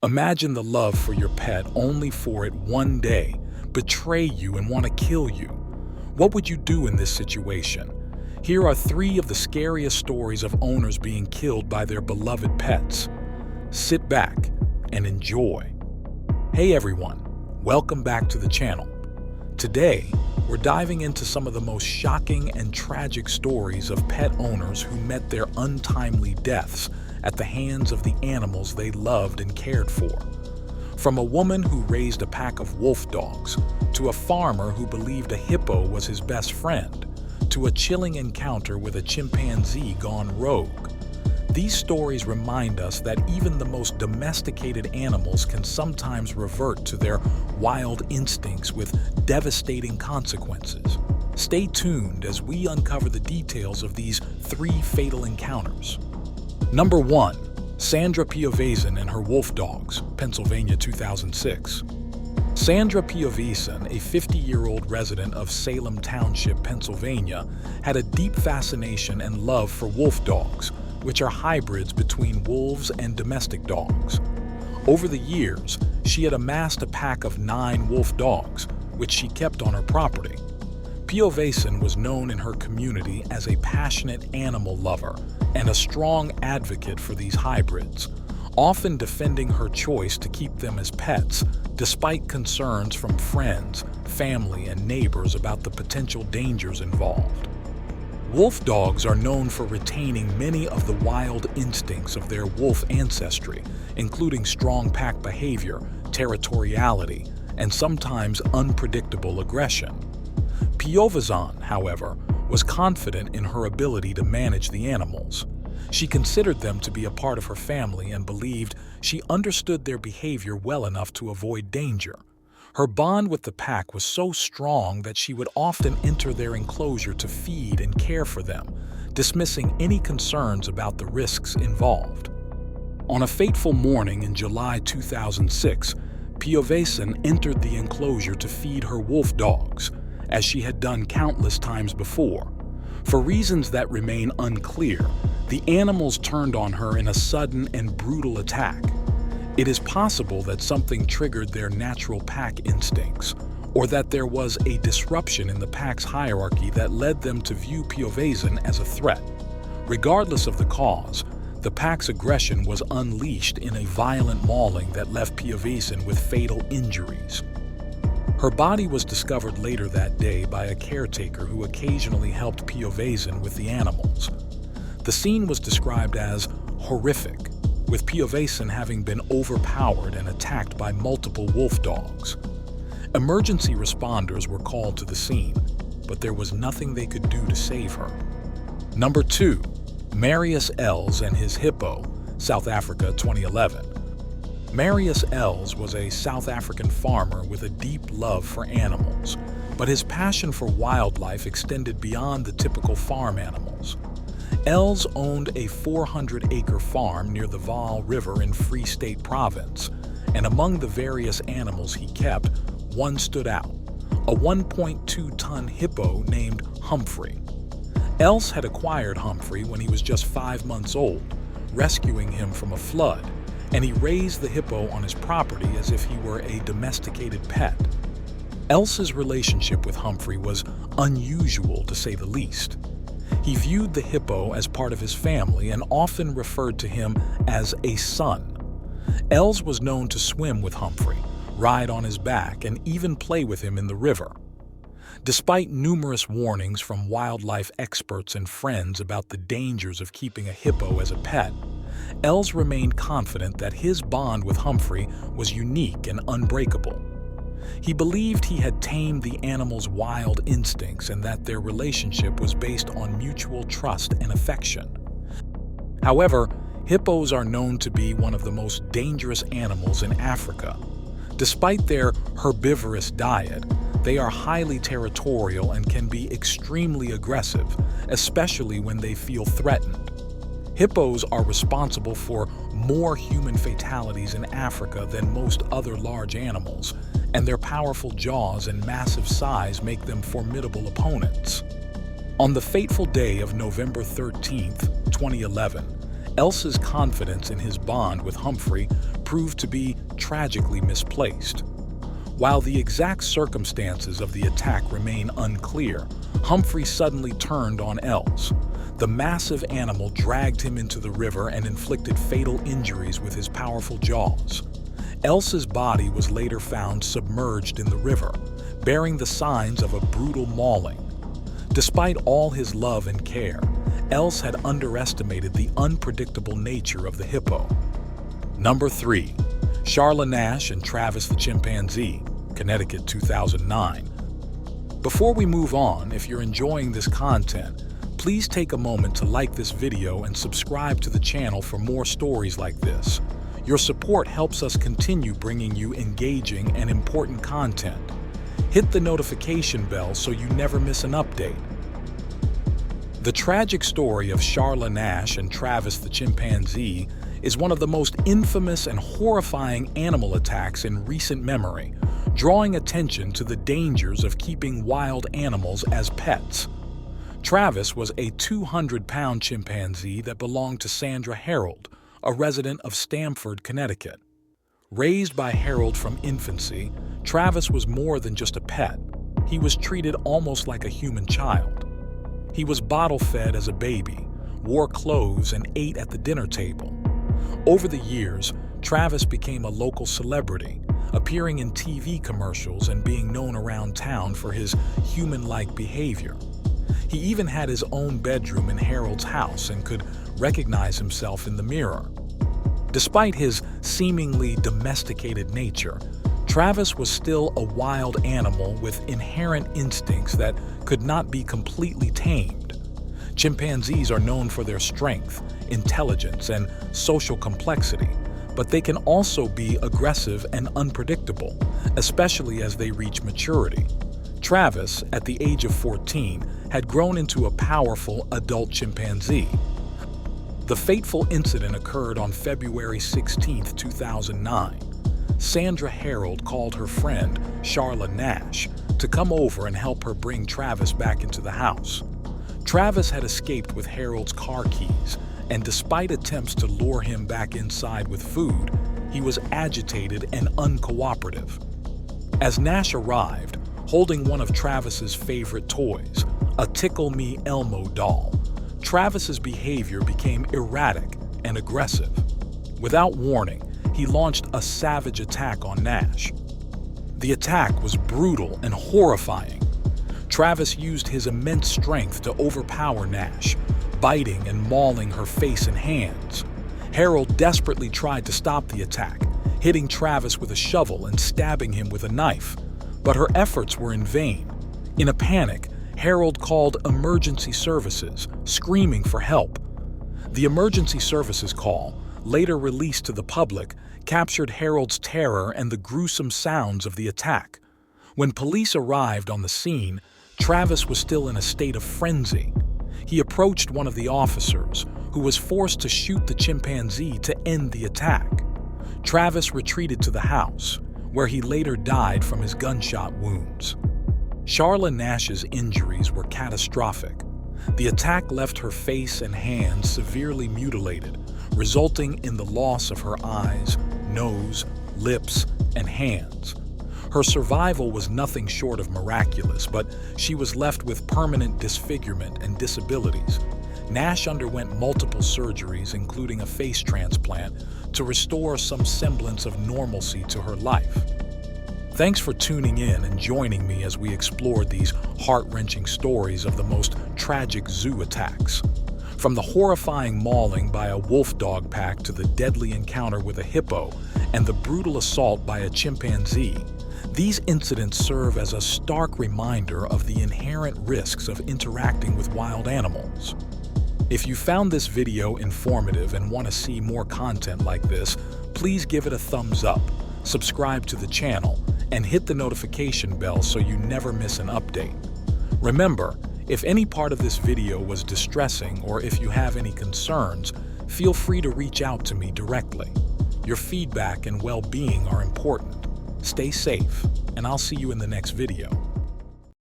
Imagine the love for your pet only for it one day betray you and want to kill you. What would you do in this situation? Here are 3 of the scariest stories of owners being killed by their beloved pets. Sit back and enjoy. Hey everyone, welcome back to the channel. Today, we're diving into some of the most shocking and tragic stories of pet owners who met their untimely deaths at the hands of the animals they loved and cared for. From a woman who raised a pack of wolf dogs, to a farmer who believed a hippo was his best friend, to a chilling encounter with a chimpanzee gone rogue. These stories remind us that even the most domesticated animals can sometimes revert to their wild instincts with devastating consequences. Stay tuned as we uncover the details of these 3 fatal encounters. Number 1. Sandra Piovesan and her wolf dogs, Pennsylvania, 2006. Sandra Piovesan, a 50-year-old resident of Salem Township, Pennsylvania, had a deep fascination and love for wolf dogs, which are hybrids between wolves and domestic dogs. Over the years, she had amassed a pack of 9 wolf dogs, which she kept on her property. Piovesan was known in her community as a passionate animal lover and a strong advocate for these hybrids, often defending her choice to keep them as pets, despite concerns from friends, family, and neighbors about the potential dangers involved. Wolf dogs are known for retaining many of the wild instincts of their wolf ancestry, including strong pack behavior, territoriality, and sometimes unpredictable aggression. Piovesan, however, was confident in her ability to manage the animals. She considered them to be a part of her family and believed she understood their behavior well enough to avoid danger. Her bond with the pack was so strong that she would often enter their enclosure to feed and care for them, dismissing any concerns about the risks involved. On a fateful morning in July 2006, Piovesan entered the enclosure to feed her wolf dogs, as she had done countless times before. For reasons that remain unclear, the animals turned on her in a sudden and brutal attack. It is possible that something triggered their natural pack instincts, or that there was a disruption in the pack's hierarchy that led them to view Piovesan as a threat. Regardless of the cause, the pack's aggression was unleashed in a violent mauling that left Piovesan with fatal injuries. Her body was discovered later that day by a caretaker who occasionally helped Piovesan with the animals. The scene was described as horrific, with Piovesan having been overpowered and attacked by multiple wolf dogs. Emergency responders were called to the scene, but there was nothing they could do to save her. Number 2. Marius Els and his hippo, South Africa, 2011. Marius Els was a South African farmer with a deep love for animals, but his passion for wildlife extended beyond the typical farm animals. Els owned a 400-acre farm near the Vaal River in Free State Province, and among the various animals he kept, one stood out, a 1.2-ton hippo named Humphrey. Els had acquired Humphrey when he was just 5 months old, rescuing him from a flood, and he raised the hippo on his property as if he were a domesticated pet. Els's relationship with Humphrey was unusual, to say the least. He viewed the hippo as part of his family and often referred to him as a son. Els was known to swim with Humphrey, ride on his back, and even play with him in the river. Despite numerous warnings from wildlife experts and friends about the dangers of keeping a hippo as a pet, Els remained confident that his bond with Humphrey was unique and unbreakable. He believed he had tamed the animal's wild instincts and that their relationship was based on mutual trust and affection. However, hippos are known to be one of the most dangerous animals in Africa. Despite their herbivorous diet, they are highly territorial and can be extremely aggressive, especially when they feel threatened. Hippos are responsible for more human fatalities in Africa than most other large animals, and their powerful jaws and massive size make them formidable opponents. On the fateful day of November 13, 2011, Elsa's confidence in his bond with Humphrey proved to be tragically misplaced. While the exact circumstances of the attack remain unclear, Humphrey suddenly turned on Els. The massive animal dragged him into the river and inflicted fatal injuries with his powerful jaws. Els's body was later found submerged in the river, bearing the signs of a brutal mauling. Despite all his love and care, Els had underestimated the unpredictable nature of the hippo. Number 3. Charla Nash and Travis the chimpanzee, Connecticut, 2009. Before we move on, if you're enjoying this content, please take a moment to like this video and subscribe to the channel for more stories like this. Your support helps us continue bringing you engaging and important content. Hit the notification bell so you never miss an update. The tragic story of Charla Nash and Travis the chimpanzee is one of the most infamous and horrifying animal attacks in recent memory, drawing attention to the dangers of keeping wild animals as pets. Travis was a 200-pound chimpanzee that belonged to Sandra Harold, a resident of Stamford, Connecticut. Raised by Harold from infancy, Travis was more than just a pet. He was treated almost like a human child. He was bottle-fed as a baby, wore clothes, and ate at the dinner table. Over the years, Travis became a local celebrity, appearing in TV commercials and being known around town for his human-like behavior. He even had his own bedroom in Harold's house and could recognize himself in the mirror. Despite his seemingly domesticated nature, Travis was still a wild animal with inherent instincts that could not be completely tamed. Chimpanzees are known for their strength, intelligence, and social complexity, but they can also be aggressive and unpredictable, especially as they reach maturity. Travis, at the age of 14, had grown into a powerful adult chimpanzee. The fateful incident occurred on February 16, 2009. Sandra Harold called her friend, Charla Nash, to come over and help her bring Travis back into the house. Travis had escaped with Harold's car keys, and despite attempts to lure him back inside with food, he was agitated and uncooperative. As Nash arrived, holding one of Travis's favorite toys, a Tickle Me Elmo doll, Travis's behavior became erratic and aggressive. Without warning, he launched a savage attack on Nash. The attack was brutal and horrifying. Travis used his immense strength to overpower Nash, biting and mauling her face and hands. Harold desperately tried to stop the attack, hitting Travis with a shovel and stabbing him with a knife, but her efforts were in vain. In a panic, Harold called emergency services, screaming for help. The emergency services call, later released to the public, captured Harold's terror and the gruesome sounds of the attack. When police arrived on the scene, Travis was still in a state of frenzy. He approached one of the officers, who was forced to shoot the chimpanzee to end the attack. Travis retreated to the house, where he later died from his gunshot wounds. Charla Nash's injuries were catastrophic. The attack left her face and hands severely mutilated, resulting in the loss of her eyes, nose, lips, and hands. Her survival was nothing short of miraculous, but she was left with permanent disfigurement and disabilities. Nash underwent multiple surgeries, including a face transplant, to restore some semblance of normalcy to her life. Thanks for tuning in and joining me as we explored these heart-wrenching stories of the most tragic zoo attacks. From the horrifying mauling by a wolf dog pack to the deadly encounter with a hippo and the brutal assault by a chimpanzee, these incidents serve as a stark reminder of the inherent risks of interacting with wild animals. If you found this video informative and want to see more content like this, please give it a thumbs up, subscribe to the channel, and hit the notification bell so you never miss an update. Remember, if any part of this video was distressing or if you have any concerns, feel free to reach out to me directly. Your feedback and well-being are important. Stay safe, and I'll see you in the next video.